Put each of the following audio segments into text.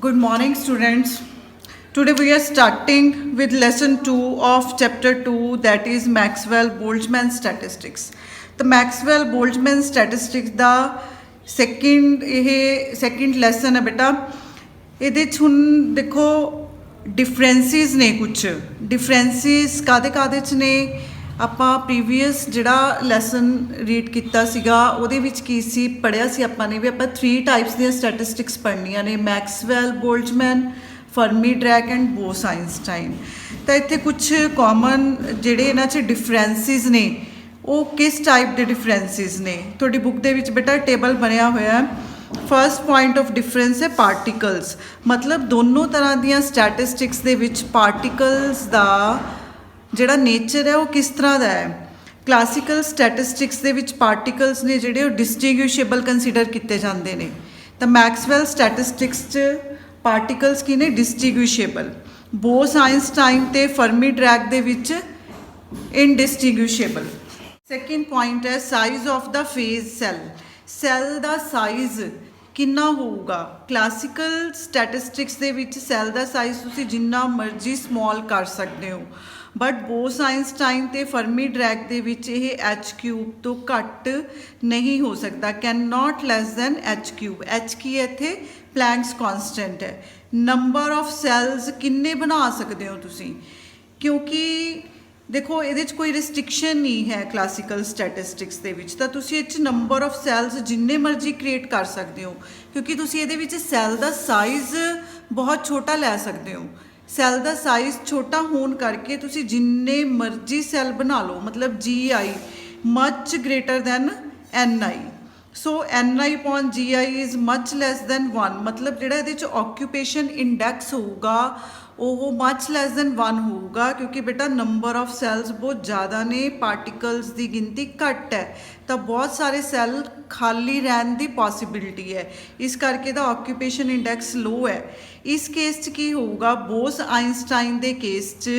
Good morning, students. Today we are starting with lesson 2 of chapter 2, that is Maxwell-Boltzmann statistics. The Maxwell-Boltzmann statistics the second lesson ਹੈ ਬੇਟਾ। ਇਹਦੇ 'ਚ ਹੁਣ ਦੇਖੋ differences ਨੇ, ਕੁਛ ਡਿਫਰੈਂਸਿਸ ਕਾਹਦੇ 'ਚ ਨੇ। ਆਪਾਂ ਪ੍ਰੀਵੀਅਸ ਜਿਹੜਾ ਲੈਸਨ ਰੀਡ ਕੀਤਾ ਸੀਗਾ ਉਹਦੇ ਵਿੱਚ ਕੀ ਸੀ ਪੜ੍ਹਿਆ ਸੀ ਆਪਾਂ ਨੇ ਵੀ ਆਪਾਂ 3 ਟਾਈਪਸ ਦੀਆਂ ਸਟੈਟਿਸਟਿਕਸ ਪੜ੍ਹਨੀਆਂ ਨੇ, ਮੈਕਸਵੈਲ ਬੋਲਟਜ਼ਮੈਨ, ਫਰਮੀ ਡਰੈਕ ਐਂਡ ਬੋਸ-ਆਈਨਸਟਾਈਨ। ਤਾਂ ਇੱਥੇ ਕੁਛ ਕਾਮਨ ਜਿਹੜੇ ਇਹਨਾਂ 'ਚ ਡਿਫਰੈਂਸਿਸ ਨੇ ਉਹ ਕਿਸ ਟਾਈਪ ਦੇ ਡਿਫਰੈਂਸਿਸ ਨੇ। ਤੁਹਾਡੀ ਬੁੱਕ ਦੇ ਵਿੱਚ ਬੇਟਾ ਟੇਬਲ ਬਣਿਆ ਹੋਇਆ ਹੈ। ਫਸਟ ਪੁਆਇੰਟ ਆਫ ਡਿਫਰੈਂਸ ਹੈ ਪਾਰਟੀਕਲਸ, ਮਤਲਬ ਦੋਨੋਂ ਤਰ੍ਹਾਂ ਦੀਆਂ ਸਟੈਟਿਸਟਿਕਸ ਦੇ ਵਿੱਚ ਪਾਰਟੀਕਲਸ ਦਾ ਜਿਹੜਾ ਨੇਚਰ ਹੈ ਉਹ ਕਿਸ ਤਰ੍ਹਾਂ ਦਾ ਹੈ। ਕਲਾਸੀਕਲ ਸਟੈਟਿਸਟਿਕਸ ਦੇ ਵਿੱਚ ਪਾਰਟੀਕਲਸ ਨੇ ਜਿਹੜੇ ਉਹ ਡਿਸਟਿੰਗੁਇਸ਼ੇਬਲ ਕੰਸੀਡਰ ਕੀਤੇ ਜਾਂਦੇ ਨੇ, ਤਾਂ ਮੈਕਸਵੈਲ ਸਟੈਟਿਸਟਿਕਸ 'ਚ ਪਾਰਟੀਕਲਸ ਕੀ ਨੇ, ਡਿਸਟਿੰਗੁਇਸ਼ੇਬਲ। ਬੋਸ-ਆਈਨਸਟਾਈਨ ਤੇ ਫਰਮੀ ਡਰੈਕ ਦੇ ਵਿੱਚ ਇਨਡਿਸਟਿੰਗੁਇਸ਼ੇਬਲ। ਸੈਕਿੰਡ ਪੁਆਇੰਟ ਹੈ size of the phase cell. Cell the size ਕਿੰਨਾ ਹੋਊਗਾ। ਕਲਾਸੀਕਲ ਸਟੈਟਿਸਟਿਕਸ ਦੇ ਵਿੱਚ ਸੈੱਲ ਦਾ ਸਾਈਜ਼ ਤੁਸੀਂ ਜਿੰਨਾ ਮਰਜ਼ੀ ਸਮੋਲ ਕਰ ਸਕਦੇ ਹੋ, ਬਟ ਬੋਸ-ਆਈਨਸਟਾਈਨ ਤੇ ਫਰਮੀ ਡਰੈਕ ਦੇ ਵਿੱਚ ਇਹ h³ ਤੋਂ ਘੱਟ ਨਹੀਂ ਹੋ ਸਕਦਾ, can not less than h³। h ਕੀ ਹੈ ਇੱਥੇ, ਪਲੈਂਕਸ ਕੌਨਸਟੈਂਟ ਹੈ। ਨੰਬਰ ਆਫ ਸੈੱਲਸ ਕਿੰਨੇ ਬਣਾ ਸਕਦੇ ਹੋ ਤੁਸੀਂ, ਕਿਉਂਕਿ ਦੇਖੋ ਇਹਦੇ 'ਚ ਕੋਈ ਰਿਸਟ੍ਰਿਕਸ਼ਨ ਨਹੀਂ ਹੈ ਕਲਾਸੀਕਲ ਸਟੈਟਿਸਟਿਕਸ ਦੇ ਵਿੱਚ, ਤਾਂ ਤੁਸੀਂ ਇਹ 'ਚ ਨੰਬਰ ਆਫ ਸੈੱਲਸ ਜਿੰਨੇ ਮਰਜ਼ੀ ਕ੍ਰੀਏਟ ਕਰ ਸਕਦੇ ਹੋ, ਕਿਉਂਕਿ ਤੁਸੀਂ ਇਹਦੇ ਵਿੱਚ ਸੈੱਲ ਦਾ ਸਾਈਜ਼ ਬਹੁਤ ਛੋਟਾ ਲੈ ਸਕਦੇ ਹੋ। ਸੈੱਲ ਦਾ ਸਾਈਜ਼ ਛੋਟਾ ਹੋਣ ਕਰਕੇ ਤੁਸੀਂ ਜਿੰਨੇ ਮਰਜ਼ੀ ਸੈੱਲ ਬਣਾ ਲਓ, ਮਤਲਬ GI much greater then NI। So NI/GI is much less than 1, ਮਤਲਬ ਜਿਹੜਾ ਇਹਦੇ 'ਚ ਆਕਿਊਪੇਸ਼ਨ ਇੰਡੈਕਸ ਹੋਊਗਾ ਉਹ ਮਚ ਲੈਸ ਦੈਨ 1 ਹੋਊਗਾ, ਕਿਉਂਕਿ ਬੇਟਾ ਨੰਬਰ ਆਫ ਸੈੱਲਸ ਬਹੁਤ ਜ਼ਿਆਦਾ ਨੇ, ਪਾਰਟੀਕਲਸ ਦੀ ਗਿਣਤੀ ਘੱਟ ਹੈ, ਤਾਂ ਬਹੁਤ ਸਾਰੇ ਸੈੱਲ ਖਾਲੀ ਰਹਿਣ ਦੀ ਪੋਸੀਬਿਲਿਟੀ ਹੈ, ਇਸ ਕਰਕੇ ਦਾ ਆਕਿਊਪੇਸ਼ਨ ਇੰਡੈਕਸ ਲੋ ਹੈ। ਇਸ ਕੇਸ 'ਚ ਕੀ ਹੋਊਗਾ, ਬੋਸ-ਆਈਨਸਟਾਈਨ ਦੇ ਕੇਸ 'ਚ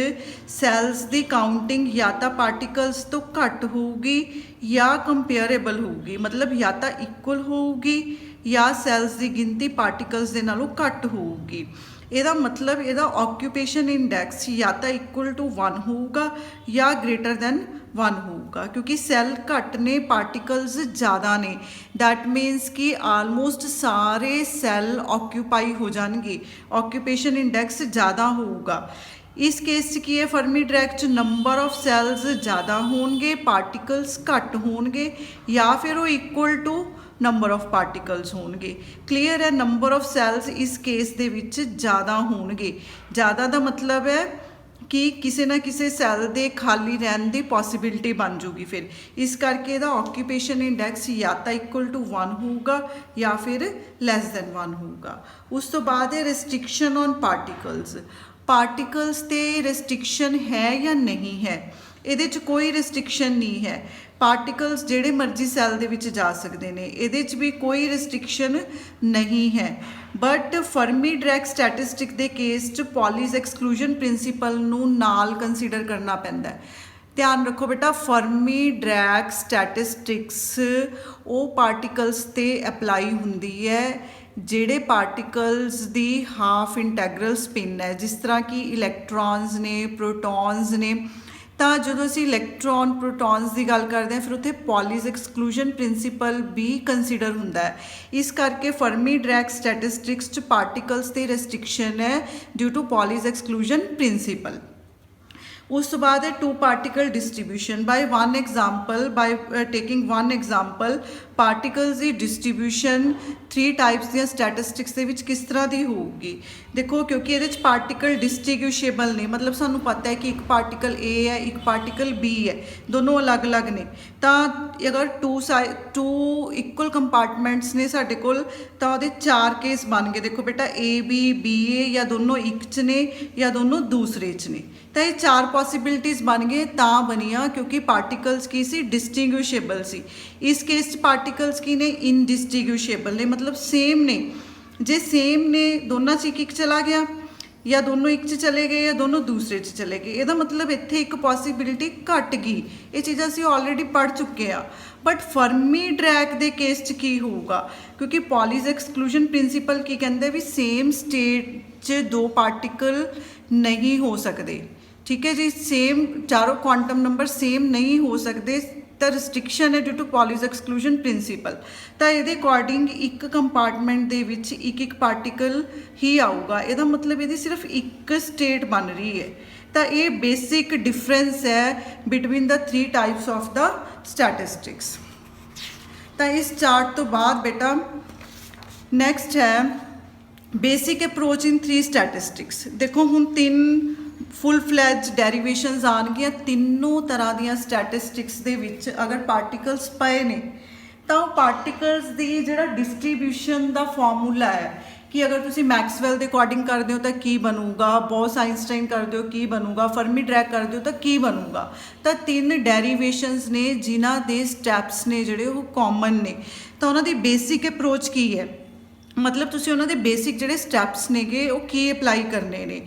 ਸੈੱਲਸ ਦੀ ਕਾਊਂਟਿੰਗ ਜਾਂ ਤਾਂ ਪਾਰਟੀਕਲਸ ਤੋਂ ਘੱਟ ਹੋਊਗੀ ਜਾਂ ਕੰਪੇਅਰੇਬਲ ਹੋਊਗੀ, ਮਤਲਬ ਜਾਂ ਤਾਂ ਇਕੁਅਲ ਹੋਊਗੀ ਜਾਂ ਸੈੱਲਸ ਦੀ ਗਿਣਤੀ ਪਾਰਟੀਕਲਸ ਦੇ ਨਾਲੋਂ ਘੱਟ ਹੋਊਗੀ। ਇਹਦਾ ਮਤਲਬ ਇਹਦਾ ਆਕਿਊਪੇਸ਼ਨ ਇੰਡੈਕਸ ਜਾਂ ਤਾਂ ਇਕੁਅਲ ਟੂ 1 ਹੋਊਗਾ ਜਾਂ ਗ੍ਰੇਟਰ ਦੈਨ 1 ਹੋਊਗਾ, ਕਿਉਂਕਿ ਸੈੱਲ ਘੱਟ ਨੇ ਪਾਰਟੀਕਲਸ ਜ਼ਿਆਦਾ ਨੇ। ਦੈਟ ਮੀਨਸ ਕਿ ਆਲਮੋਸਟ ਸਾਰੇ ਸੈੱਲ ਆਕਿਊਪਾਈ ਹੋ ਜਾਣਗੇ, ਆਕਿਊਪੇਸ਼ਨ ਇੰਡੈਕਸ ਜ਼ਿਆਦਾ ਹੋਊਗਾ। ਇਸ ਕੇਸ 'ਚ ਕੀ ਹੈ, ਫਰਮੀ ਡਰੈਕ 'ਚ ਨੰਬਰ ਆਫ ਸੈੱਲਸ ਜ਼ਿਆਦਾ ਹੋਣਗੇ, ਪਾਰਟੀਕਲਸ ਘੱਟ ਹੋਣਗੇ, ਜਾਂ ਫਿਰ ਉਹ equal to number of particles ਹੋਣਗੇ। ਕਲੀਅਰ ਹੈ, ਨੰਬਰ ਆਫ ਸੈੱਲਸ ਇਸ ਕੇਸ ਦੇ ਵਿੱਚ ਜ਼ਿਆਦਾ ਹੋਣਗੇ। ਜ਼ਿਆਦਾ ਦਾ ਮਤਲਬ ਹੈ ਕਿ ਕਿਸੇ ਨਾ ਕਿਸੇ ਸੈੱਲ ਦੇ ਖਾਲੀ ਰਹਿਣ ਦੀ ਪੋਸੀਬਿਲਿਟੀ ਬਣ ਜੂਗੀ ਫਿਰ, ਇਸ ਕਰਕੇ ਇਹਦਾ ਆਕਿਊਪੇਸ਼ਨ ਇੰਡੈਕਸ ਜਾਂ ਤਾਂ ਇਕੁਅਲ ਟੂ 1 ਹੋਊਗਾ ਜਾਂ ਫਿਰ ਲੈਸ ਦੈਨ 1 ਹੋਊਗਾ। ਉਸ ਤੋਂ ਬਾਅਦ ਹੈ ਰੈਸਟ੍ਰਿਕਸ਼ਨ ਔਨ ਪਾਰਟੀਕਲਸ। ਪਾਰਟੀਕਲਸ 'ਤੇ ਰੈਸਟ੍ਰਿਕਸ਼ਨ ਹੈ ਜਾਂ ਨਹੀਂ ਹੈ, ਇਹਦੇ 'ਚ ਕੋਈ ਰੈਸਟ੍ਰਿਕਸ਼ਨ ਨਹੀਂ ਹੈ। ਪਾਰਟੀਕਲਸ ਜਿਹੜੇ ਮਰਜ਼ੀ ਸੈੱਲ ਦੇ ਵਿੱਚ ਜਾ ਸਕਦੇ ਨੇ, ਇਹਦੇ 'ਚ ਵੀ ਕੋਈ ਰੈਸਟ੍ਰਿਕਸ਼ਨ ਨਹੀਂ ਹੈ। ਬਟ ਫਰਮੀ ਡਰੈਕ ਸਟੈਟਿਸਟਿਕ ਦੇ ਕੇਸ 'ਚ ਪੋਲੀਜ਼ ਐਕਸਕਲੂਜਨ ਪ੍ਰਿੰਸੀਪਲ ਨੂੰ ਨਾਲ ਕੰਸੀਡਰ ਕਰਨਾ ਪੈਂਦਾ ਹੈ। ਧਿਆਨ ਰੱਖੋ ਬੇਟਾ, ਫਰਮੀ ਡਰੈਕ ਸਟੈਟਿਸਟਿਕਸ ਉਹ ਪਾਰਟੀਕਲਸ 'ਤੇ ਅਪਲਾਈ ਹੁੰਦੀ ਹੈ ਜਿਹੜੇ ਪਾਰਟੀਕਲਸ ਦੀ ਹਾਫ ਇੰਟੈਗਰਲ ਸਪਿਨ ਹੈ, ਜਿਸ ਤਰ੍ਹਾਂ ਕਿ ਇਲੈਕਟ੍ਰੋਨਸ ਨੇ, ਪ੍ਰੋਟੋਨਸ ਨੇ। ਤਾਂ ਜਦੋਂ ਅਸੀਂ ਇਲੈਕਟ੍ਰੋਨ ਪ੍ਰੋਟੋਨਸ ਦੀ ਗੱਲ ਕਰਦੇ ਹਾਂ ਫਿਰ ਉੱਥੇ ਪੋਲੀਜ਼ ਐਕਸਕਲੂਜਨ ਪ੍ਰਿੰਸੀਪਲ ਵੀ ਕੰਸੀਡਰ ਹੁੰਦਾ ਹੈ। ਇਸ ਕਰਕੇ ਫਰਮੀ ਡਰੈਕ ਸਟੈਟਿਸਟਿਕਸ 'ਚ ਪਾਰਟੀਕਲਸ 'ਤੇ ਰੈਸਟ੍ਰਿਕਸ਼ਨ ਹੈ ਡਿਊ ਟੂ ਪੋਲੀਜ਼ ਐਕਸਕਲੂਜਨ ਪ੍ਰਿੰਸੀਪਲ। ਉਸ ਤੋਂ ਬਾਅਦ ਹੈ 2 ਪਾਰਟੀਕਲ ਡਿਸਟ੍ਰੀਬਿਊਸ਼ਨ। ਬਾਈ ਟੇਕਿੰਗ ਵਨ ਐਗਜ਼ਾਮਪਲ, ਪਾਰਟੀਕਲਸ ਦੀ ਡਿਸਟ੍ਰੀਬਿਊਸ਼ਨ 3 ਟਾਈਪਸ ਦੀਆਂ ਸਟੈਟਿਸਟਿਕਸ ਦੇ ਵਿੱਚ ਕਿਸ ਤਰ੍ਹਾਂ ਦੀ ਹੋਊਗੀ। ਦੇਖੋ, ਕਿਉਂਕਿ ਇਹਦੇ 'ਚ ਪਾਰਟੀਕਲ ਡਿਸਟ੍ਰੀਬਿਊਸ਼ੇਬਲ ਨੇ, ਮਤਲਬ ਸਾਨੂੰ ਪਤਾ ਹੈ ਕਿ ਇੱਕ ਪਾਰਟੀਕਲ A ਹੈ, ਇੱਕ ਪਾਰਟੀਕਲ B ਹੈ, ਦੋਨੋਂ ਅਲੱਗ-ਅਲੱਗ ਨੇ। ਤਾਂ ਅਗਰ 2 ਇਕੁਅਲ ਕੰਪਾਰਟਮੈਂਟਸ ਨੇ ਸਾਡੇ ਕੋਲ, ਤਾਂ ਉਹਦੇ 4 ਕੇਸ ਬਣ ਗਏ। ਦੇਖੋ ਬੇਟਾ, AB, BA ਜਾਂ ਦੋਨੋਂ ਇੱਕ 'ਚ ਨੇ ਜਾਂ ਦੋਨੋਂ ਦੂਸਰੇ 'ਚ ਨੇ, ਤਾਂ ਇਹ 4 ਪੋਸੀਬਿਲਿਟੀਜ਼ ਬਣ ਗਏ ਤਾਂ ਬਣੀਆਂ ਕਿਉਂਕਿ ਪਾਰਟੀਕਲਸ ਕੀ ਸੀ, ਡਿਸਟਿੰਗੁਇਸ਼ੇਬਲ ਸੀ। ਇਸ ਕੇਸ 'ਚ ਪਾਰਟੀਕਲਸ ਕੀ ਨੇ, ਇਨਡਿਸਟਿੰਗੁਇਸ਼ੇਬਲ ਨੇ, ਮਤਲਬ ਸੇਮ ਨੇ। ਜੇ ਸੇਮ ਨੇ ਦੋਨਾਂ 'ਚ ਇੱਕ ਚਲਾ ਗਿਆ या दोनों एक च चले गए या दोनों दूसरे च चले गए। ਇਹਦਾ मतलब ਇੱਥੇ ਇੱਕ ਪੋਸੀਬਿਲਿਟੀ ਘਟ ਗਈ। ਇਹ ਚੀਜ਼ਾਂ ਅਸੀਂ ਆਲਰੇਡੀ ਪੜ੍ਹ ਚੁੱਕੇ ਆ। ਬਟ ਫਰਮੀ ਡਰੈਕ ਦੇ ਕੇਸ 'ਚ ਕੀ ਹੋਊਗਾ, ਕਿਉਂਕਿ ਪੋਲੀਜ਼ ਐਕਸਕਲੂਜਨ ਪ੍ਰਿੰਸੀਪਲ ਕੀ ਕਹਿੰਦੇ ਵੀ ਸੇਮ ਸਟੇਟ 'ਚ ਦੋ ਪਾਰਟੀਕਲ ਨਹੀਂ ਹੋ ਸਕਦੇ। ਠੀਕ ਹੈ ਜੀ, ਸੇਮ ਚਾਰੋਂ ਕੁਆਂਟਮ ਨੰਬਰ ਸੇਮ ਨਹੀਂ ਹੋ ਸਕਦੇ ਤਾਂ ਰਿਸਟ੍ਰਿਕਸ਼ਨ ਹੈ ਡਿਊ ਟੂ ਪੋਲੀਜ਼ ਐਕਸਕਲੂਜਨ ਪ੍ਰਿੰਸੀਪਲ। ਤਾਂ ਇਹਦੇ ਅਕੋਰਡਿੰਗ ਇੱਕ ਕੰਪਾਰਟਮੈਂਟ ਦੇ ਵਿੱਚ ਇੱਕ ਇੱਕ ਪਾਰਟੀਕਲ ਹੀ ਆਊਗਾ। ਇਹਦਾ ਮਤਲਬ ਇਹਦੀ ਸਿਰਫ ਇੱਕ ਸਟੇਟ ਬਣ ਰਹੀ ਹੈ। ਤਾਂ ਇਹ ਬੇਸਿਕ ਡਿਫਰੈਂਸ ਹੈ between the 3 types of the statistics. ਤਾਂ ਇਸ ਚਾਰਟ ਤੋਂ ਬਾਅਦ ਬੇਟਾ ਨੈਕਸਟ ਹੈ ਬੇਸਿਕ ਅਪਰੋਚ ਇਨ 3 ਸਟੈਟਿਸਟਿਕਸ। ਦੇਖੋ ਹੁਣ 3 ਫੁੱਲ ਫਲੈਜ ਡੈਰੀਵੇਸ਼ਨਸ ਆਉਣਗੀਆਂ ਤਿੰਨੋਂ ਤਰ੍ਹਾਂ ਦੀਆਂ ਸਟੈਟਿਸਟਿਕਸ ਦੇ ਵਿੱਚ। ਅਗਰ ਪਾਰਟੀਕਲਸ ਪਏ ਨੇ ਤਾਂ ਉਹ ਪਾਰਟੀਕਲਸ ਦੀ ਜਿਹੜਾ ਡਿਸਟ੍ਰੀਬਿਊਸ਼ਨ ਦਾ ਫਾਰਮੂਲਾ ਹੈ ਕਿ ਅਗਰ ਤੁਸੀਂ ਮੈਕਸਵੈਲ ਦੇ ਅਕੋਰਡਿੰਗ ਕਰਦੇ ਹੋ ਤਾਂ ਕੀ ਬਣੂਗਾ, ਬੋਸ ਆਈਨਸਟਾਈਨ ਕਰਦੇ ਹੋ ਕੀ ਬਣੂਗਾ, ਫਰਮੀ ਡਰੈਕ ਕਰਦੇ ਹੋ ਤਾਂ ਕੀ ਬਣੂਗਾ। ਤਾਂ 3 ਡੈਰੀਵੇਸ਼ਨਸ ਨੇ ਜਿਨ੍ਹਾਂ ਦੇ ਸਟੈਪਸ ਨੇ ਜਿਹੜੇ ਉਹ ਕਾਮਨ ਨੇ। ਤਾਂ ਉਹਨਾਂ ਦੀ ਬੇਸਿਕ ਅਪਰੋਚ ਕੀ ਹੈ, ਮਤਲਬ ਤੁਸੀਂ ਉਹਨਾਂ ਦੇ ਬੇਸਿਕ ਜਿਹੜੇ ਸਟੈਪਸ ਨੇਗੇ ਉਹ ਕੀ ਅਪਲਾਈ ਕਰਨੇ ਨੇ।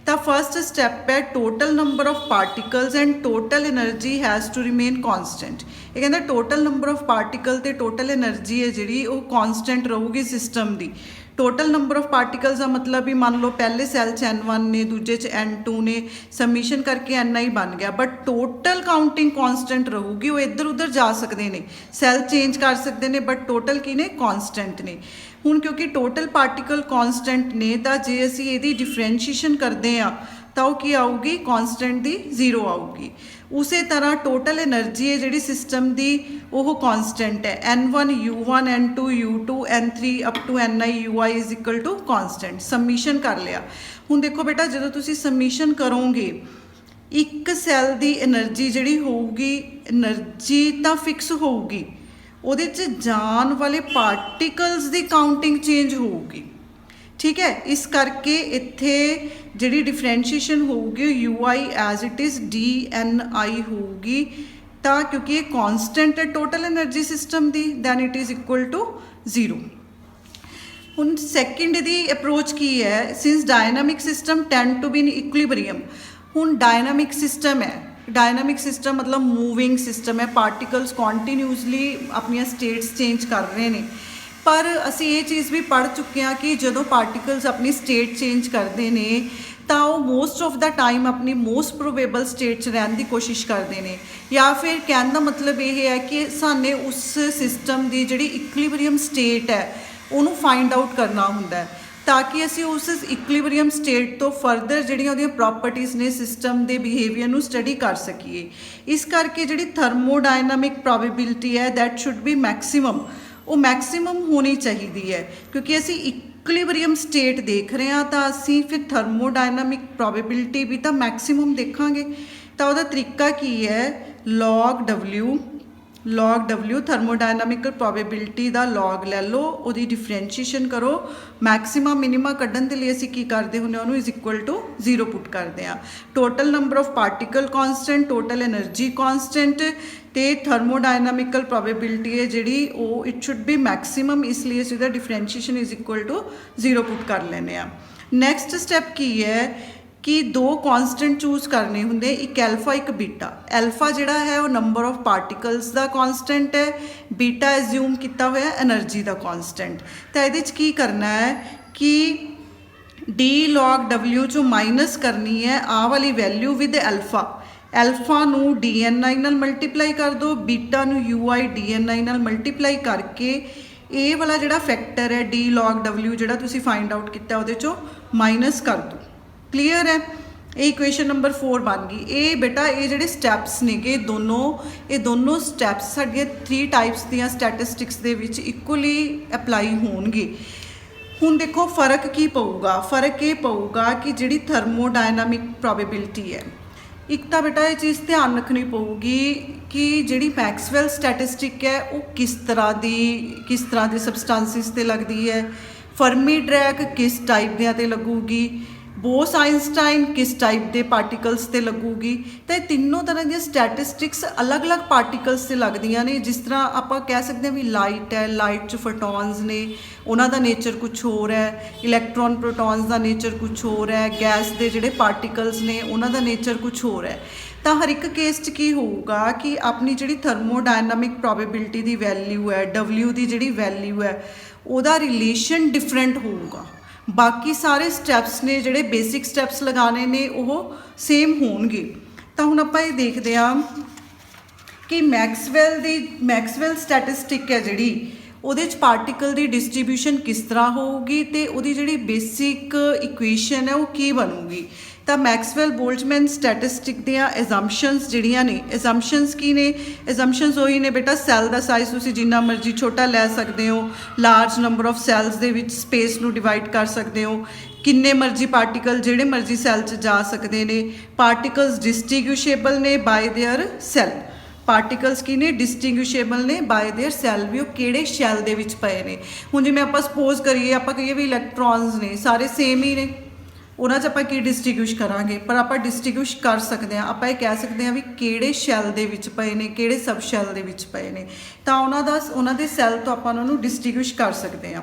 ਤਾਂ ਫਸਟ ਸਟੈਪ ਹੈ total number of particles and total energy has to remain constant. ਇਹ ਕਹਿੰਦਾ ਟੋਟਲ ਨੰਬਰ ਆਫ ਪਾਰਟੀਕਲ ਤੇ ਟੋਟਲ એનર્ਜੀ ਹੈ ਜਿਹੜੀ ਉਹ ਕੌਨਸਟੈਂਟ ਰਹੂਗੀ ਸਿਸਟਮ ਦੀ। ਟੋਟਲ ਨੰਬਰ ਆਫ ਪਾਰਟੀਕਲਸ ਦਾ ਮਤਲਬ ਵੀ ਮੰਨ ਲਓ ਪਹਿਲੇ ਸੈੱਲ 'ਚ N1 ਨੇ, ਦੂਜੇ 'ਚ N2 ਨੇ, ਸਮੀਸ਼ਨ ਕਰਕੇ Ni ਬਣ ਗਿਆ। ਬਟ ਟੋਟਲ ਕਾਊਂਟਿੰਗ ਕੌਨਸਟੈਂਟ ਰਹੂਗੀ। ਉਹ ਇੱਧਰ ਉੱਧਰ ਜਾ ਸਕਦੇ ਨੇ, ਸੈੱਲ ਚੇਂਜ ਕਰ ਸਕਦੇ ਨੇ, ਬਟ ਟੋਟਲ ਕੀ ਨੇ, ਕੌਨਸਟੈਂਟ ਨੇ। ਹੁਣ ਕਿਉਂਕਿ ਟੋਟਲ ਪਾਰਟੀਕਲ ਕੌਨਸਟੈਂਟ ਨੇ ਤਾਂ ਜੇ ਅਸੀਂ ਇਹਦੀ ਡਿਫਰੈਂਸ਼ੀਏਸ਼ਨ ਕਰਦੇ ਹਾਂ ਤਾਂ ਉਹ ਕੀ ਆਊਗੀ, ਕੌਨਸਟੈਂਟ ਦੀ 0 ਆਊਗੀ। ਉਸੇ ਤਰ੍ਹਾਂ ਟੋਟਲ એનર્ਜੀ ਹੈ ਜਿਹੜੀ ਸਿਸਟਮ ਦੀ ਉਹ ਕੌਨਸਟੈਂਟ ਹੈ। N1 U1 N2 U2 N3 up to Ni Ui is equal to constant. Summation ਕਰ ਲਿਆ। ਹੁਣ ਦੇਖੋ ਬੇਟਾ ਜਦੋਂ ਤੁਸੀਂ ਸਮੀਸ਼ਨ ਕਰੋਗੇ ਇੱਕ ਸੈੱਲ ਦੀ એનર્ਜੀ ਜਿਹੜੀ ਹੋਊਗੀ, એનર્ਜੀ ਤਾਂ ਫਿਕਸ ਹੋਊਗੀ, ਉਹਦੇ 'ਚ ਜਾਣ ਵਾਲੇ ਪਾਰਟੀਕਲਸ ਦੀ ਕਾਊਂਟਿੰਗ ਚੇਂਜ ਹੋਊਗੀ। ਠੀਕ ਹੈ, ਇਸ ਕਰਕੇ ਇੱਥੇ ਜਿਹੜੀ ਡਿਫਰੈਂਸ਼ੀਏਸ਼ਨ ਹੋਊਗੀ Ui as it is DNi ਹੋਊਗੀ। ਤਾਂ ਕਿਉਂਕਿ ਇਹ ਕੌਨਸਟੈਂਟ ਹੈ ਟੋਟਲ એનર્ਜੀ ਸਿਸਟਮ ਦੀ, then it is equal to 0। ਹੁਣ ਸੈਕਿੰਡ ਦੀ ਅਪਰੋਚ ਕੀ ਹੈ, since dynamic system tend to be in equilibrium. ਹੁਣ ਡਾਇਨਾਮਿਕ ਸਿਸਟਮ ਹੈ, ਡਾਇਨਾਮਿਕ ਸਿਸਟਮ ਮਤਲਬ ਮੂਵਿੰਗ ਸਿਸਟਮ ਹੈ, ਪਾਰਟੀਕਲਸ ਕੰਟੀਨਿਊਸਲੀ ਆਪਣੀਆਂ ਸਟੇਟਸ ਚੇਂਜ ਕਰ ਰਹੇ ਨੇ। ਪਰ ਅਸੀਂ ਇਹ ਚੀਜ਼ ਵੀ ਪੜ੍ਹ ਚੁੱਕੇ ਹਾਂ ਕਿ ਜਦੋਂ ਪਾਰਟੀਕਲਸ ਆਪਣੀ ਸਟੇਟ ਚੇਂਜ ਕਰਦੇ ਨੇ ਤਾਂ ਉਹ ਮੋਸਟ ਆਫ ਦਾ ਟਾਈਮ ਆਪਣੀ ਮੋਸਟ ਪ੍ਰੋਬੇਬਲ ਸਟੇਟ 'ਚ ਰਹਿਣ ਦੀ ਕੋਸ਼ਿਸ਼ ਕਰਦੇ ਨੇ। ਜਾਂ ਫਿਰ ਕਹਿਣ ਦਾ ਮਤਲਬ ਇਹ ਹੈ ਕਿ ਸਾਨੂੰ ਉਸ ਸਿਸਟਮ ਦੀ ਜਿਹੜੀ ਇਕੁਇਲਿਬਰੀਅਮ ਸਟੇਟ ਹੈ ਉਹਨੂੰ ਫਾਈਂਡ ਆਊਟ ਕਰਨਾ ਹੁੰਦਾ ਹੈ ਤਾਂ ਕਿ ਅਸੀਂ ਉਸ ਇਕੁਇਲਿਬਰੀਅਮ ਸਟੇਟ ਤੋਂ ਫਰਦਰ ਜਿਹੜੀਆਂ ਉਹਦੀਆਂ ਪ੍ਰੋਪਰਟੀਜ਼ ਨੇ ਸਿਸਟਮ ਦੇ ਬਿਹੇਵੀਅਰ ਨੂੰ ਸਟੱਡੀ ਕਰ ਸਕੀਏ। ਇਸ ਕਰਕੇ ਜਿਹੜੀ ਥਰਮੋਡਾਇਨਾਮਿਕ ਪ੍ਰੋਬੇਬਿਲਿਟੀ ਹੈ ਦੈਟ ਸ਼ੁੱਡ ਬੀ ਮੈਕਸਿਮਮ, ਉਹ ਮੈਕਸਿਮਮ ਹੋਣੀ ਚਾਹੀਦੀ ਹੈ। ਕਿਉਂਕਿ ਅਸੀਂ ਇਕੁਇਲਿਬਰੀਅਮ ਸਟੇਟ ਦੇਖ ਰਹੇ ਹਾਂ ਤਾਂ ਅਸੀਂ ਫਿਰ ਥਰਮੋਡਾਇਨਾਮਿਕ ਪ੍ਰੋਬੇਬਿਲਿਟੀ ਵੀ ਤਾਂ ਮੈਕਸਿਮਮ ਦੇਖਾਂਗੇ। ਤਾਂ ਉਹਦਾ ਤਰੀਕਾ ਕੀ ਹੈ, log W ਥਰਮੋਡਾਇਨਾਮਿਕਲ ਪ੍ਰੋਬੇਬਿਲਿਟੀ ਦਾ log ਲੈ ਲਓ, ਉਹਦੀ ਡਿਫਰੈਂਸ਼ੀਏਸ਼ਨ ਕਰੋ, ਮੈਕਸਿਮਾ ਮਿਨੀਮਾ ਕੱਢਣ ਦੇ ਲਈ ਅਸੀਂ ਕੀ ਕਰਦੇ ਹੁੰਦੇ ਉਹਨੂੰ ਇਜ਼ ਇਕੁਅਲ ਟੂ 0 ਪੁੱਟ ਕਰਦੇ ਹਾਂ। Total number of particle constant, total energy constant ਤੇ ਥਰਮੋਡਾਇਨਾਮਿਕਲ ਪ੍ਰੋਬੇਬਿਲਿਟੀ ਹੈ ਜਿਹੜੀ ਉਹ ਇਟ ਸ਼ੁੱਡ ਬੀ ਮੈਕਸਿਮਮ, ਇਸ ਲਈ ਅਸੀਂ ਉਹਦਾ ਡਿਫਰੈਂਸ਼ੀਏਸ਼ਨ ਇਜ਼ ਇਕੁਅਲ ਟੂ 0 ਪੁੱਟ ਕਰ ਲੈਂਦੇ ਹਾਂ। ਨੈਕਸਟ ਸਟੈਪ ਕੀ ਹੈ ਕਿ 2 ਕੌਨਸਟੈਂਟ ਚੂਜ਼ ਕਰਨੇ ਹੁੰਦੇ, ਇੱਕ ਐਲਫਾ ਇੱਕ ਬੀਟਾ। ਐਲਫਾ ਜਿਹੜਾ ਹੈ ਉਹ ਨੰਬਰ ਆਫ ਪਾਰਟੀਕਲਸ ਦਾ ਕੌਨਸਟੈਂਟ ਹੈ, ਬੀਟਾ ਐਜ਼ਿਊਮ ਕੀਤਾ ਹੋਇਆ એનર્ਜੀ ਦਾ ਕੌਨਸਟੈਂਟ। ਤਾਂ ਇਹਦੇ 'ਚ ਕੀ ਕਰਨਾ ਹੈ ਕਿ D log W 'ਚੋਂ ਮਾਈਨਸ ਕਰਨੀ ਹੈ ਆਹ ਵਾਲੀ ਵੈਲਿਊ ਵਿਦ ਐਲਫਾ। ਐਲਫਾ ਨੂੰ DNi ਨਾਲ ਮਲਟੀਪਲਾਈ ਕਰ ਦਿਓ, ਬੀਟਾ ਨੂੰ Ui DNi ਨਾਲ ਮਲਟੀਪਲਾਈ ਕਰਕੇ ਇਹ ਵਾਲਾ ਜਿਹੜਾ ਫੈਕਟਰ ਹੈ D log W ਜਿਹੜਾ ਤੁਸੀਂ ਫਾਈਂਡ ਆਊਟ ਕੀਤਾ ਉਹਦੇ 'ਚੋਂ ਮਾਈਨਸ ਕਰ ਦਿਓ। ਕਲੀਅਰ ਹੈ, ਇਹ ਇਕੁਏਸ਼ਨ ਨੰਬਰ 4 ਬਣ ਗਈ। ਇਹ ਬੇਟਾ ਇਹ ਜਿਹੜੇ ਸਟੈਪਸ ਨੇਗੇ ਇਹ ਦੋਨੋਂ ਸਟੈਪਸ ਸਾਡੀਆਂ 3 ਟਾਈਪਸ ਦੀਆਂ ਸਟੈਟਿਸਟਿਕਸ ਦੇ ਵਿੱਚ ਇਕੁਅਲੀ ਅਪਲਾਈ ਹੋਣਗੇ। ਹੁਣ ਦੇਖੋ ਫਰਕ ਕੀ ਪਊਗਾ, ਫਰਕ ਇਹ ਪਊਗਾ ਕਿ ਜਿਹੜੀ ਥਰਮੋਡਾਇਨਾਮਿਕ ਪ੍ਰੋਬੇਬਿਲਿਟੀ ਹੈ, ਇੱਕ ਤਾਂ ਬੇਟਾ ਇਹ ਚੀਜ਼ ਧਿਆਨ ਰੱਖਣੀ ਪਊਗੀ ਕਿ ਜਿਹੜੀ ਮੈਕਸਵੈਲ ਸਟੈਟਿਸਟਿਕ ਹੈ ਉਹ ਕਿਸ ਤਰ੍ਹਾਂ ਦੇ ਸਬਸਟੈਂਸਿਸ 'ਤੇ ਲੱਗਦੀ ਹੈ, ਫਰਮੀ ਡਰੈਕ ਕਿਸ ਟਾਈਪ ਦਿਆਂ 'ਤੇ ਲੱਗੂਗੀ, ਬੋਸ ਆਇਨਸਟਾਈਨ ਕਿਸ ਟਾਈਪ ਦੇ ਪਾਰਟੀਕਲਸ ਤੇ ਲੱਗੂਗੀ। ਤਾਂ ਇਹ ਤਿੰਨੋਂ ਤਰ੍ਹਾਂ ਦੀਆਂ ਸਟੈਟਿਸਟਿਕਸ ਅਲੱਗ-ਅਲੱਗ ਪਾਰਟੀਕਲਸ ਤੇ ਲੱਗਦੀਆਂ ਨੇ। ਜਿਸ ਤਰ੍ਹਾਂ ਆਪਾਂ ਕਹਿ ਸਕਦੇ ਹਾਂ ਵੀ ਲਾਈਟ ਹੈ, ਲਾਈਟ 'ਚ ਫੋਟੋਨਸ ਨੇ, ਉਹਨਾਂ ਦਾ ਨੇਚਰ ਕੁਛ ਹੋਰ ਹੈ, ਇਲੈਕਟ੍ਰੋਨ ਪ੍ਰੋਟੋਨਸ ਦਾ ਨੇਚਰ ਕੁਛ ਹੋਰ ਹੈ, ਗੈਸ ਦੇ ਜਿਹੜੇ ਪਾਰਟੀਕਲਸ ਨੇ ਉਹਨਾਂ ਦਾ ਨੇਚਰ ਕੁਛ ਹੋਰ ਹੈ। ਤਾਂ ਹਰ ਇੱਕ ਕੇਸ 'ਚ ਕੀ ਹੋਊਗਾ ਕਿ ਆਪਣੀ ਜਿਹੜੀ ਥਰਮੋਡਾਇਨਾਮਿਕ ਪ੍ਰੋਬੇਬਿਲਿਟੀ ਦੀ ਵੈਲਿਊ ਹੈ, W ਦੀ ਜਿਹੜੀ ਵੈਲਿਊ ਹੈ, ਉਹਦਾ ਰਿਲੇਸ਼ਨ ਡਿਫਰੈਂਟ ਹੋਊਗਾ। ਬਾਕੀ ਸਾਰੇ ਸਟੈਪਸ ਨੇ ਜਿਹੜੇ ਬੇਸਿਕ ਸਟੈਪਸ ਲਗਾਉਣੇ ਨੇ ਉਹ ਸੇਮ ਹੋਣਗੇ। ਤਾਂ ਹੁਣ ਆਪਾਂ ਇਹ ਦੇਖਦੇ ਹਾਂ ਕਿ ਮੈਕਸਵੈਲ ਸਟੈਟਿਸਟਿਕ ਹੈ ਜਿਹੜੀ, ਉਹਦੇ 'ਚ ਪਾਰਟੀਕਲ ਦੀ ਡਿਸਟ੍ਰੀਬਿਊਸ਼ਨ ਕਿਸ ਤਰ੍ਹਾਂ ਹੋਊਗੀ ਅਤੇ ਉਹਦੀ ਜਿਹੜੀ ਬੇਸਿਕ ਇਕੁਏਸ਼ਨ ਹੈ ਉਹ ਕੀ ਬਣੂਗੀ। ਤਾਂ ਮੈਕਸਵੈਲ ਬੋਲਟਜ਼ਮੈਨ ਸਟੈਟਿਸਟਿਕ ਦੀਆਂ ਐਜ਼ੰਪਸ਼ਨਸ ਜਿਹੜੀਆਂ ਨੇ, ਐਜ਼ੰਪਸ਼ਨਸ ਕੀ ਨੇ? ਐਜ਼ੰਪਸ਼ਨਸ ਉਹੀ ਨੇ ਬੇਟਾ, ਸੈੱਲ ਦਾ ਸਾਈਜ਼ ਤੁਸੀਂ ਜਿੰਨਾ ਮਰਜ਼ੀ ਛੋਟਾ ਲੈ ਸਕਦੇ ਹੋ, ਲਾਰਜ ਨੰਬਰ ਆਫ ਸੈੱਲਸ ਦੇ ਵਿੱਚ ਸਪੇਸ ਨੂੰ ਡਿਵਾਈਡ ਕਰ ਸਕਦੇ ਹੋ, ਕਿੰਨੇ ਮਰਜ਼ੀ ਪਾਰਟੀਕਲ ਜਿਹੜੇ ਮਰਜ਼ੀ ਸੈੱਲ 'ਚ ਜਾ ਸਕਦੇ ਨੇ, ਪਾਰਟੀਕਲਸ ਡਿਸਟਿੰਗੁਇਸ਼ੇਬਲ ਨੇ ਬਾਏ ਦੇਅਰ ਸੈੱਲ। ਪਾਰਟੀਕਲਸ ਕੀ ਨੇ? ਡਿਸਟਿੰਗੁਇਸ਼ੇਬਲ ਨੇ ਬਾਏ ਦੇਅਰ ਸੈੱਲ, ਵੀ ਉਹ ਕਿਹੜੇ ਸ਼ੈੱਲ ਦੇ ਵਿੱਚ ਪਏ ਨੇ। ਹੁਣ ਜਿਵੇਂ ਆਪਾਂ ਸਪੋਜ਼ ਕਰੀਏ, ਆਪਾਂ ਕਹੀਏ ਵੀ ਇਲੈਕਟ੍ਰੋਨਸ ਨੇ ਸਾਰੇ ਸੇਮ ਹੀ ਨੇ, ਉਹਨਾਂ 'ਚ ਆਪਾਂ ਕੀ ਡਿਸਟ੍ਰੀਬਿਊਸ਼ ਕਰਾਂਗੇ, ਪਰ ਆਪਾਂ ਡਿਸਟ੍ਰੀਬਿਊਸ਼ ਕਰ ਸਕਦੇ ਹਾਂ। ਆਪਾਂ ਇਹ ਕਹਿ ਸਕਦੇ ਹਾਂ ਵੀ ਕਿਹੜੇ ਸ਼ੈੱਲ ਦੇ ਵਿੱਚ ਪਏ ਨੇ, ਕਿਹੜੇ ਸਬ ਸ਼ੈੱਲ ਦੇ ਵਿੱਚ ਪਏ ਨੇ। ਤਾਂ ਉਹਨਾਂ ਦੇ ਸੈੱਲ ਤੋਂ ਆਪਾਂ ਉਹਨਾਂ ਨੂੰ ਡਿਸਟ੍ਰੀਬਿਊਸ਼ ਕਰ ਸਕਦੇ ਹਾਂ।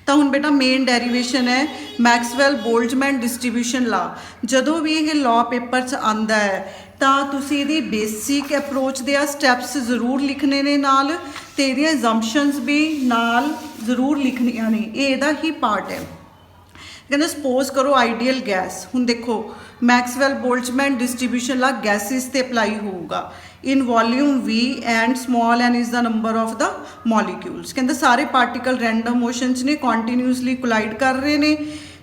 ਤਾਂ ਹੁਣ ਬੇਟਾ ਮੇਨ ਡੈਰੀਵੇਸ਼ਨ ਹੈ ਮੈਕਸਵੈਲ ਬੋਲਟਜ਼ਮੈਨ ਡਿਸਟ੍ਰੀਬਿਊਸ਼ਨ ਲਾ। ਜਦੋਂ ਵੀ ਇਹ ਲਾਅ ਪੇਪਰ 'ਚ ਆਉਂਦਾ ਹੈ ਤਾਂ ਤੁਸੀਂ ਇਹਦੀ ਬੇਸਿਕ ਅਪਰੋਚ ਦੇ ਆ ਸਟੈਪਸ ਜ਼ਰੂਰ ਲਿਖਣੇ ਨੇ ਨਾਲ, ਅਤੇ ਇਹਦੀਆਂ ਐਜ਼ੰਪਸ਼ਨਸ ਵੀ ਨਾਲ ਜ਼ਰੂਰ ਲਿਖਣੀਆਂ ਨੇ। ਇਹ ਇਹਦਾ ਹੀ ਪਾਰਟ ਹੈ। ਕਹਿੰਦੇ ਸਪੋਜ਼ ਕਰੋ ਆਈਡੀਅਲ ਗੈਸ। ਹੁਣ ਦੇਖੋ Maxwell Boltzmann distribution law gases ਤੇ ਅਪਲਾਈ ਹੋਊਗਾ। In volume V and small n is the number of the molecules. ਕਹਿੰਦੇ ਸਾਰੇ ਪਾਰਟੀਕਲ ਰੈਂਡਮ ਮੋਸ਼ਨ 'ਚ ਨੇ, ਕੰਟੀਨਿਊਸਲੀ ਕੋਲਾਈਡ ਕਰ ਰਹੇ ਨੇ,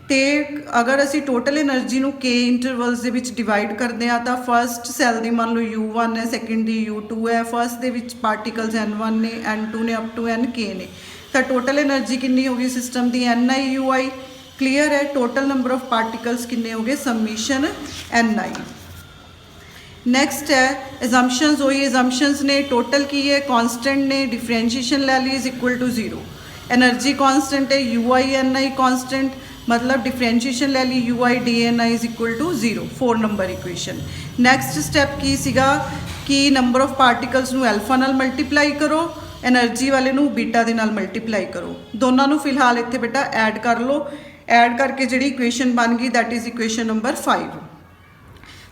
ਅਤੇ ਅਗਰ ਅਸੀਂ ਟੋਟਲ ਐਨਰਜੀ ਨੂੰ K ਇੰਟਰਵਲਸ ਦੇ ਵਿੱਚ ਡਿਵਾਈਡ ਕਰਦੇ ਹਾਂ ਤਾਂ ਫਸਟ ਸੈੱਲ ਦੀ ਮੰਨ ਲਓ U1 ਹੈ, ਸੈਕਿੰਡ ਦੀ U2 ਹੈ, ਫਸਟ ਦੇ ਵਿੱਚ ਪਾਰਟੀਕਲਸ N1 ਨੇ, N2 ਨੇ, ਅਪ ਟੂ Nk ਨੇ। ਤਾਂ ਟੋਟਲ ਐਨਰਜੀ ਕਿੰਨੀ ਹੋ ਗਈ ਸਿਸਟਮ ਦੀ? NiUi। ਕਲੀਅਰ ਹੈ। ਟੋਟਲ ਨੰਬਰ ਆਫ ਪਾਰਟੀਕਲਸ ਕਿੰਨੇ ਹੋ ਗਏ? ਸਮੀਸ਼ਨ Ni। ਨੈਕਸਟ ਹੈ ਐਜ਼ੰਪਸ਼ਨਸ। ਉਹੀ ਐਜ਼ੰਪਸ਼ਨਸ ਨੇ, ਟੋਟਲ ਕੀ ਹੈ? ਕੌਨਸਟੈਂਟ ਨੇ, ਡਿਫਰੈਂਸ਼ੀਏਸ਼ਨ ਲੈ ਲਈ ਇਜ਼ ਇਕੁਅਲ ਟੂ 0, ਐਨਰਜੀ ਕੌਨਸਟੈਂਟ ਹੈ, Ui Ni ਕੌਨਸਟੈਂਟ, ਮਤਲਬ ਡਿਫਰੈਂਸ਼ੀਏਸ਼ਨ ਲੈ ਲਈ Ui dNi is equal to 0, 4 number equation. Next step ਕੀ ਸੀਗਾ ਕਿ ਨੰਬਰ ਆਫ ਪਾਰਟੀਕਲਸ ਨੂੰ ਐਲਫਾ ਨਾਲ ਮਲਟੀਪਲਾਈ ਕਰੋ, ਐਨਰਜੀ ਵਾਲੇ ਨੂੰ ਬੀਟਾ ਦੇ ਨਾਲ ਮਲਟੀਪਲਾਈ ਕਰੋ। ਦੋਨਾਂ ਨੂੰ ਫਿਲਹਾਲ ਇੱਥੇ ਬੇਟਾ ਐਡ ਕਰ ਲਓ। ਐਡ ਕਰਕੇ ਜਿਹੜੀ ਇਕੁਏਸ਼ਨ ਬਣ ਗਈ ਦੈਟ ਇਜ਼ ਇਕੁਏਸ਼ਨ ਨੰਬਰ 5।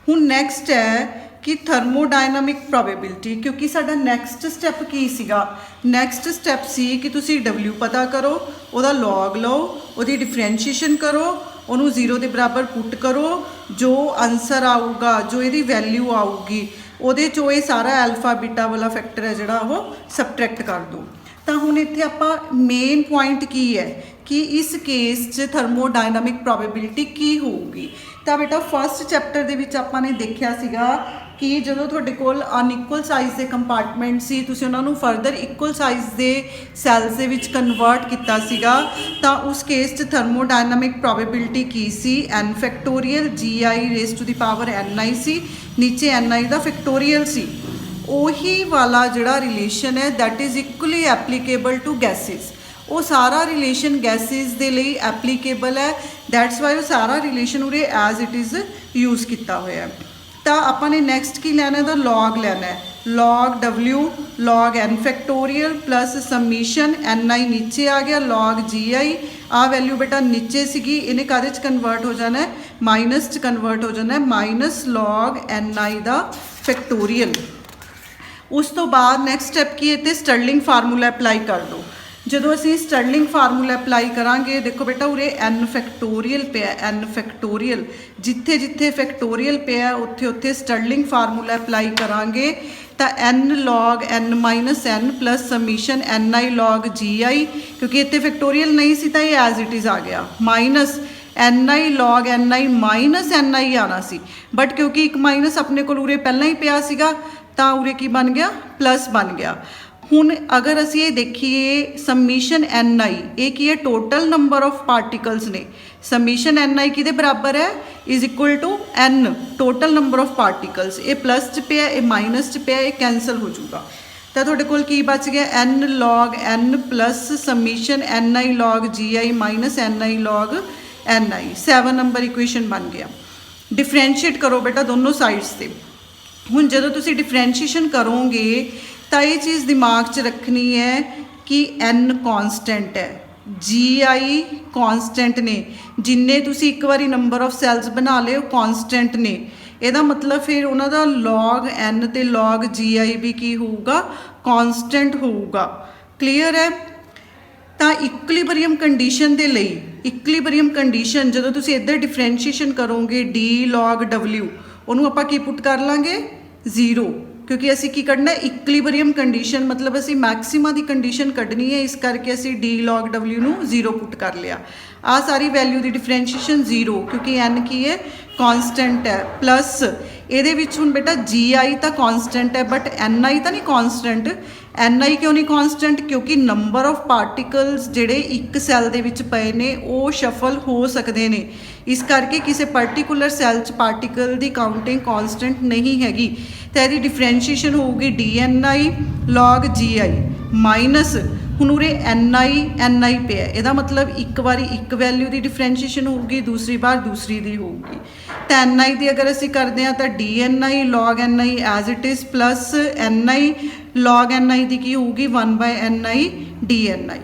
ਹੁਣ ਨੈਕਸਟ ਹੈ ਕਿ ਥਰਮੋਡਾਇਨਾਮਿਕ ਪ੍ਰੋਬੇਬਿਲਿਟੀ, ਕਿਉਂਕਿ ਸਾਡਾ ਨੈਕਸਟ ਸਟੈਪ ਕੀ ਸੀਗਾ? ਨੈਕਸਟ ਸਟੈਪ ਸੀ ਕਿ ਤੁਸੀਂ W ਪਤਾ ਕਰੋ, ਉਹਦਾ ਲੌਗ ਲਓ, ਉਹਦੀ ਡਿਫਰੈਂਸ਼ੀਏਸ਼ਨ ਕਰੋ, ਉਹਨੂੰ 0 ਦੇ ਬਰਾਬਰ ਪੁੱਟ ਕਰੋ, ਜੋ ਆਨਸਰ ਆਊਗਾ, ਜੋ ਇਹਦੀ ਵੈਲਿਊ ਆਊਗੀ, ਉਹਦੇ 'ਚੋਂ ਇਹ ਸਾਰਾ ਐਲਫਾ ਬੀਟਾ ਵਾਲਾ ਫੈਕਟਰ ਹੈ ਜਿਹੜਾ ਉਹ ਸਬਟਰੈਕਟ ਕਰ ਦਿਓ। ਤਾਂ ਹੁਣ ਇੱਥੇ ਆਪਾਂ ਮੇਨ ਪੁਆਇੰਟ ਕੀ ਹੈ ਕਿ ਇਸ ਕੇਸ 'ਚ ਥਰਮੋਡਾਇਨਾਮਿਕ ਪ੍ਰੋਬੇਬਿਲਿਟੀ ਕੀ ਹੋਊਗੀ। ਤਾਂ ਬੇਟਾ ਫਸਟ ਚੈਪਟਰ ਦੇ ਵਿੱਚ ਆਪਾਂ ਨੇ ਦੇਖਿਆ ਸੀਗਾ ਕਿ ਜਦੋਂ ਤੁਹਾਡੇ ਕੋਲ ਅਨਇਕੁਅਲ ਸਾਈਜ਼ ਦੇ ਕੰਪਾਰਟਮੈਂਟ ਸੀ, ਤੁਸੀਂ ਉਹਨਾਂ ਨੂੰ ਫਰਦਰ ਇਕੁਅਲ ਸਾਈਜ਼ ਦੇ ਸੈੱਲਸ ਦੇ ਵਿੱਚ ਕਨਵਰਟ ਕੀਤਾ ਸੀਗਾ, ਤਾਂ ਉਸ ਕੇਸ 'ਚ ਥਰਮੋਡਾਇਨਾਮਿਕ ਪ੍ਰੋਬੇਬਿਲਿਟੀ ਕੀ ਸੀ? n factorial gi raise to the power ni ਸੀ, ਨੀਚੇ ni ਦਾ ਫੈਕਟੋਰੀਅਲ ਸੀ। ਉਹੀ ਵਾਲਾ ਜਿਹੜਾ ਰਿਲੇਸ਼ਨ ਹੈ that is equally applicable to gases. ਉਹ ਸਾਰਾ ਰਿਲੇਸ਼ਨ ਗੈਸਿਸ ਦੇ ਲਈ ਐਪਲੀਕੇਬਲ ਹੈ, ਦੈਟਸ ਵਾਈ ਉਹ ਸਾਰਾ ਰਿਲੇਸ਼ਨ ਉਰੇ ਐਜ਼ ਇਟ ਇਜ਼ ਯੂਜ਼ ਕੀਤਾ ਹੋਇਆ। ਤਾਂ ਆਪਾਂ ਨੇ ਨੈਕਸਟ ਕੀ ਲੈਣਾ? ਇਹਦਾ ਲੌਗ ਲੈਣਾ ਹੈ। log W log n factorial plus summation ni ਨੀਚੇ ਆ ਗਿਆ, log gi ਆ ਵੈਲਿਊ ਬੇਟਾ ਨੀਚੇ ਸੀਗੀ, ਇਹਨੇ ਕਾਹਦੇ 'ਚ ਕਨਵਰਟ ਹੋ ਜਾਣਾ ਹੈ? ਮਾਈਨਸ 'ਚ ਕਨਵਰਟ ਹੋ ਜਾਣਾ ਹੈ, ਮਾਈਨਸ log ni ਦਾ ਫੈਕਟੋਰੀਅਲ। ਉਸ ਤੋਂ ਬਾਅਦ ਨੈਕਸਟ ਸਟੈਪ ਕੀ ਹੈ? ਤੇ ਸਟਰਲਿੰਗ ਫਾਰਮੂਲਾ ਅਪਲਾਈ ਕਰ ਦਿਓ। ਜਦੋਂ ਅਸੀਂ ਸਟਰਲਿੰਗ ਫਾਰਮੂਲਾ ਅਪਲਾਈ ਕਰਾਂਗੇ, ਦੇਖੋ ਬੇਟਾ ਉਰੇ n ਫੈਕਟੋਰੀਅਲ ਪਿਆ, n ਫੈਕਟੋਰੀਅਲ, ਜਿੱਥੇ ਜਿੱਥੇ ਫੈਕਟੋਰੀਅਲ ਪਿਆ ਉੱਥੇ ਉੱਥੇ ਸਟਰਲਿੰਗ ਫਾਰਮੂਲਾ ਅਪਲਾਈ ਕਰਾਂਗੇ ਤਾਂ n log n minus n plus summation ni log gi, ਕਿਉਂਕਿ ਇੱਥੇ ਫੈਕਟੋਰੀਅਲ ਨਹੀਂ ਸੀ ਤਾਂ ਇਹ ਐਜ਼ ਇਟ ਇਜ਼ ਆ ਗਿਆ, minus ni log ni minus ni ਆਉਣਾ ਸੀ, ਬਟ ਕਿਉਂਕਿ ਇੱਕ ਮਾਈਨਸ ਆਪਣੇ ਕੋਲ ਉਰੇ ਪਹਿਲਾਂ ਹੀ ਪਿਆ ਸੀਗਾ ਤਾਂ ਉਰੇ ਕੀ ਬਣ ਗਿਆ? ਪਲਸ ਬਣ ਗਿਆ। ਹੁਣ ਅਗਰ ਅਸੀਂ ਇਹ ਦੇਖੀਏ ਸਮੀਸ਼ਨ ni, ਇਹ ਕੀ ਹੈ? ਟੋਟਲ ਨੰਬਰ ਆਫ ਪਾਰਟੀਕਲਸ ਨੇ। ਸਮੀਸ਼ਨ ni ਕਿਹਦੇ ਬਰਾਬਰ ਹੈ? Is equal to n total number of particles. ਇਹ ਪਲਸ 'ਚ ਪਿਆ, ਇਹ ਮਾਈਨਸ 'ਚ ਪਿਆ, ਇਹ ਕੈਂਸਲ ਹੋ ਜਾਊਗਾ। ਤਾਂ ਤੁਹਾਡੇ ਕੋਲ ਕੀ ਬਚ ਗਿਆ? n log n plus summation ni log gi minus ni log NI 7 number equation बन गया। डिफरेंशिएट करो बेटा दोनों साइड्स से। हुण जदों तुसीं डिफरेंशिएशन करोगे तो ये चीज़ दिमाग 'च रखनी है कि N कॉन्सटेंट है, GI कॉन्सटेंट ने, जिन्ने तुसीं एक बारी नंबर ऑफ सैल्स बना ले वो कॉन्सटेंट ने। ਇਹਦਾ मतलब फिर उन्हों का log N ਤੇ log GI भी की होगा, कॉन्सटेंट होगा। क्लीयर है। तो इक्विलिब्रियम कंडीशन के लिए इक्विलिब्रियम कंडीशन जो तुम इधर डिफरेंशिएशन करोगे D log W उन्होंने आपां की पुट कर लांगे 0, क्योंकि असी की कढ़ना इक्विलिब्रियम कंडीशन मतलब असी मैक्सिमा की कंडीशन कढ़नी है, इस करके असी D log W नूं 0 पुट कर लिया। आ सारी वैल्यू की डिफरेंशिएशन 0, क्योंकि N की है कॉन्सटेंट है, प्लस ये हुण बेटा GI तो कॉन्सटेंट है बट NI तो नहीं कॉन्सटेंट। NI क्यों नहीं कॉन्सटेंट? क्योंकि नंबर ऑफ पार्टिकल्स जिहड़े एक सैल दे विच पए ने वो शफल हो सकते हैं, इस करके किसी पर्टिकुलर सैल च पार्टिकल की काउंटिंग कॉन्सटेंट नहीं हैगी। तो यदि डिफरेंशिएशन होगी DNI log GI माइनस हुण उरे NI पे है, यदा मतलब एक बारी एक वैल्यू की डिफरेंशिएशन होगी, दूसरी बार दूसरी दी होगी। तो NI की अगर असी करते हैं तो DNI log NI as it is plus NI log NI की की होगी 1/NI DNI।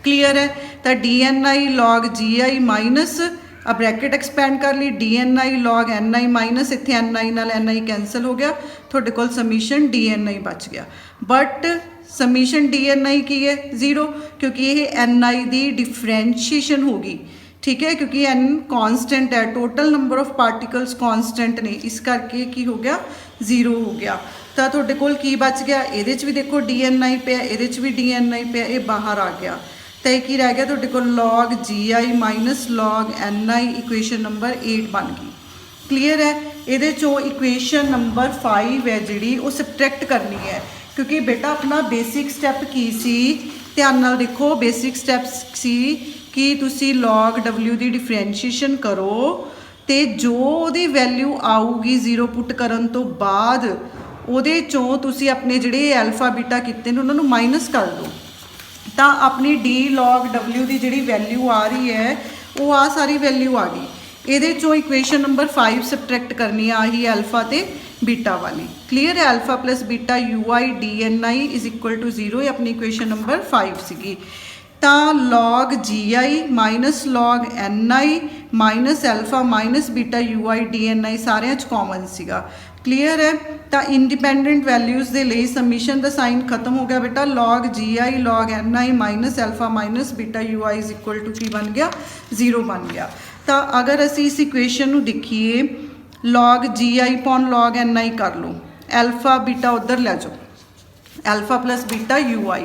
क्लीयर है। तो DNI log GI माइनस अब ब्रैकेट एक्सपैंड कर ली DNI log NI माइनस इत्थे NI नाल NI कैंसल हो गया, तुहाडे कोल समीशन DNI बच गया। बट समीशन DNI की है 0, क्योंकि ये NI की डिफरेंशिएशन होगी। ठीक है, क्योंकि N कॉन्सटेंट है, total number of particles constant ने, इस करके की हो गया 0 हो गया। तो तुहाडे कोल की बच गया, ये भी देखो DNI पे, ये भी DNI पे, ये बाहर आ गया। तो ये रह गया तुहाडे कोल log GI minus log NI equation number 8 बन गई। क्लीयर है। ये इक्वेशन नंबर 5 है जी वो सबट्रैक्ट करनी है, क्योंकि बेटा अपना बेसिक स्टैप की सी, ध्यान नाल देखो बेसिक स्टैप्स सी कि तुसी log W की डिफरेंशिएशन करो तो जो उहदी वैल्यू आऊगी 0 पुट करन तो बाद उहदे चों तुसी अपने जिहड़े अल्फा बीटा कीते ने उन्हां नूं माइनस कर दो, तो अपनी D log W की जिहड़ी वैल्यू आ रही है वो आ सारी वैल्यू आ गई। ये चो इक्वेशन नंबर 5 सबट्रैक्ट करनी है, आही अल्फा ते बीटा वाली। क्लीयर है। Alpha plus beta UI DNI is equal to 0 अपनी इक्वेशन नंबर 5 सी। तो log GI minus log NI minus alpha minus beta UI DNI सारे कॉमन सीगा। क्लीयर है। तो इंडिपेंडेंट वैल्यूज़ के लिए सबमिशन का साइन खत्म हो गया बेटा, log GI log NI minus alpha minus beta UI is equal to की बन गया 0 बन गया। तो अगर असी इस इक्वेशन को देखिए log GI upon log NI कर लो, अल्फा बीटा उधर ले जाओ, alpha plus beta UI,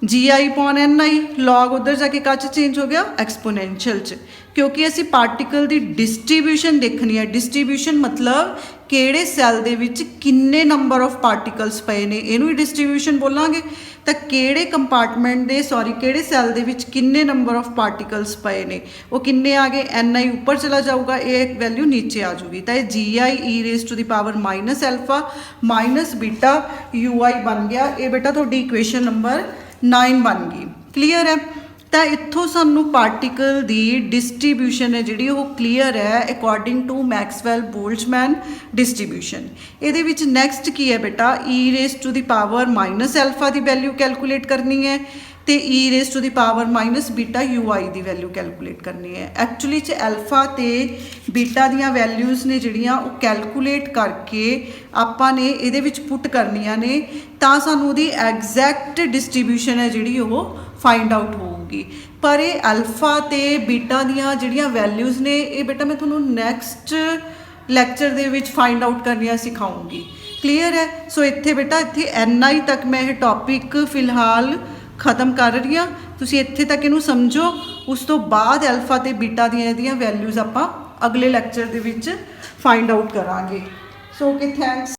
GI upon NI log उधर जाके कच चेंज हो गया एक्सपोनेंशियल च, क्योंकि असी पार्टिकल की डिस्ट्रीब्यूशन देखनी है। डिस्ट्रीब्यूशन मतलब किहड़े सैल दे विच किन्ने नंबर ऑफ पार्टिकल्स पे ने, इनू ही डिस्ट्रीब्यूशन बोलांगे। तो किहड़े कंपार्टमेंट दे किहड़े सैल दे विच किन्ने नंबर ऑफ पार्टिकल्स पे ने, वो किन्ने आ गए, NI ऊपर चला जाऊगा, ये एक वैल्यू नीचे आ जाऊगी। तो GI e⁻⁻ minus alpha minus beta UI बन गया। ये बेटा तुहाडी इक्वेशन नंबर 9 बन गई। क्लीयर है। तो इत्थों सानू पार्टिकल की डिस्ट्रीब्यूशन है जी वो क्लीयर है अकॉर्डिंग टू मैक्सवैल बोल्ट्जमैन डिस्ट्रीब्यूशन। ये नैक्सट की है बेटा e⁻⁻ माइनस अल्फा की वैल्यू कैलकुलेट करनी है, तो e⁻⁻ माइनस बीटा UI की वैल्यू कैलकुलेट करनी है। एक्चुअली अल्फा तो बीटा दियाँ वैल्यूज़ ने जिहड़ियां वो कैलकुलेट करके आपां ने इहदे विच पुट करनियां ने, तां सानू उहदी एग्जैक्ट डिस्ट्रीब्यूशन है जिहड़ी वो फाइंड आउट होगी। पर ये अल्फा तो बीटा दियाँ जिहड़ियां वैल्यूज़ ने ये बेटा मैं तुहानू नैक्सट लैक्चर दे विच फाइंड आउट करनियां सिखाऊंगी। क्लीयर है। सो इत्थे बेटा इत्थे NI तक मैं ये टॉपिक फिलहाल खत्म कर रही हाँ, तुसी इत्थे तक इनू समझो, उस तो बाद अल्फा ते बीटा दियां वैल्यूज़ आपां अगले लैक्चर दे विच फाइंड आउट करांगे। So okay, thanks.